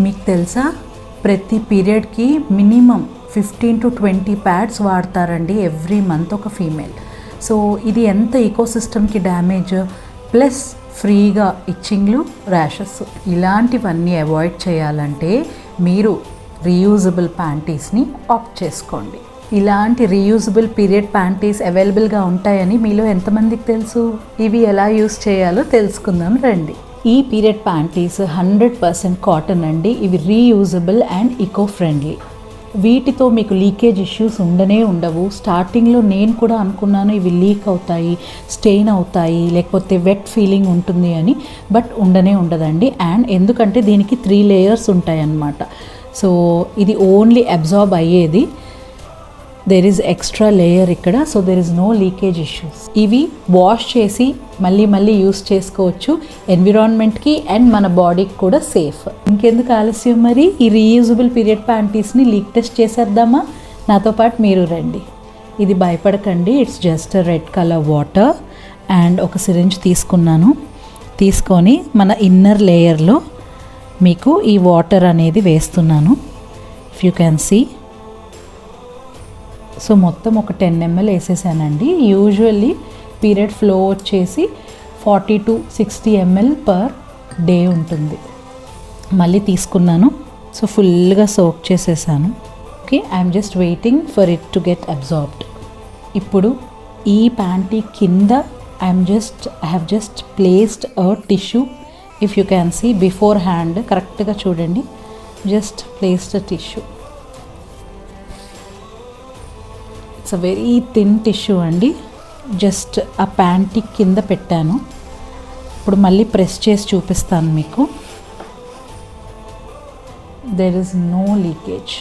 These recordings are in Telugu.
మీకు తెలుసా, ప్రతి పీరియడ్కి మినిమం 15 to 20 ప్యాడ్స్ వాడతారండి ఎవ్రీ మంత్ ఒక ఫీమేల్. సో ఇది ఎంత ఈకోసిస్టమ్కి డ్యామేజ్, ప్లస్ ఫ్రీగా ఇచ్చింగ్లు, ర్యాషెస్, ఇలాంటివన్నీ అవాయిడ్ చేయాలంటే మీరు రీయూజబుల్ ప్యాంటీస్ని ఆప్ట్ చేసుకోండి. ఇలాంటి రీయూజబుల్ పీరియడ్ ప్యాంటీస్ అవైలబుల్గా ఉంటాయని మీలో ఎంతమందికి తెలుసు? ఇవి ఎలా యూస్ చేయాలో తెలుసుకుందాం రండి. ఈ పీరియడ్ ప్యాంటీస్ 100% కాటన్ అండి. ఇవి రీయూజబుల్ అండ్ ఈకో ఫ్రెండ్లీ. వీటితో మీకు లీకేజ్ ఇష్యూస్ ఉండవు. స్టార్టింగ్లో నేను కూడా అనుకున్నాను ఇవి లీక్ అవుతాయి, స్టెయిన్ అవుతాయి, లేకపోతే వెట్ ఫీలింగ్ ఉంటుంది అని. బట్ ఉండదండి. అండ్ ఎందుకంటే దీనికి 3 లేయర్స్ ఉంటాయి అన్నమాట. సో ఇది ఓన్లీ అబ్జార్బ్ అయ్యేది. దెర్ ఈజ్ ఎక్స్ట్రా లేయర్ ఇక్కడ. So there is no leakage issues. ఇవి వాష్ చేసి మళ్ళీ యూస్ చేసుకోవచ్చు. ఎన్విరాన్మెంట్కి అండ్ మన బాడీకి కూడా సేఫ్. ఇంకెందుకు ఆలస్యం, మరి ఈ రీయూజబుల్ పీరియడ్ ప్యాంటీస్ని లీక్ టెస్ట్ చేసేద్దామా? నాతో పాటు మీరు రండి. ఇది భయపడకండి, it's just red colour water and ఒక సిరింజ్ తీసుకొని మన ఇన్నర్ లేయర్లో మీకు ఈ వాటర్ అనేది వేస్తున్నాను. If you can see. So మొత్తం ఒక 10 ml వేసేసానండి. యూజువల్లీ పీరియడ్ ఫ్లో వచ్చేసి 40 to 60 ml పర్ డే ఉంటుంది. మళ్ళీ తీసుకున్నాను. సో ఫుల్గా సోక్ చేసేసాను. Okay, I'm just waiting for it to get absorbed. ఇప్పుడు ఈ ప్యాంటీ కింద I have just placed a tissue. If you can see beforehand, కరెక్ట్గా చూడండి, just placed a tissue. It's a very thin tissue అండి. జస్ట్ ఆ ప్యాంటీ కింద పెట్టాను. ఇప్పుడు మళ్ళీ ప్రెస్ చేసి చూపిస్తాను మీకు. There is no leakage.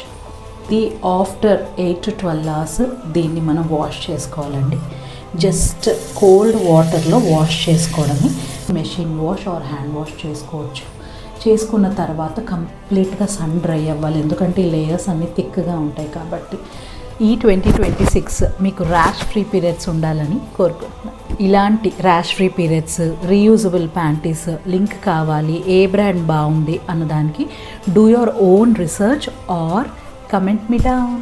ఇది ఆఫ్టర్ 8 to 12 hours దీన్ని మనం వాష్ చేసుకోవాలండి. జస్ట్ కోల్డ్ వాటర్లో వాష్ చేసుకోవడమే. Machine wash or hand wash చేసుకోవచ్చు. చేసుకున్న తర్వాత కంప్లీట్గా సన్ డ్రై అవ్వాలి, ఎందుకంటే ఈ లేయర్స్ అన్నీ థిక్గా ఉంటాయి కాబట్టి. ఈ 2026 మీకు ర్యాష్ ఫ్రీ పీరియడ్స్ ఉండాలని కోరుకుంటున్నాను. ఇలాంటి rash free periods, reusable panties link కావాలి, ఏ బ్రాండ్ బాగుంది అన్నదానికి do your own research or comment మీ డౌన్.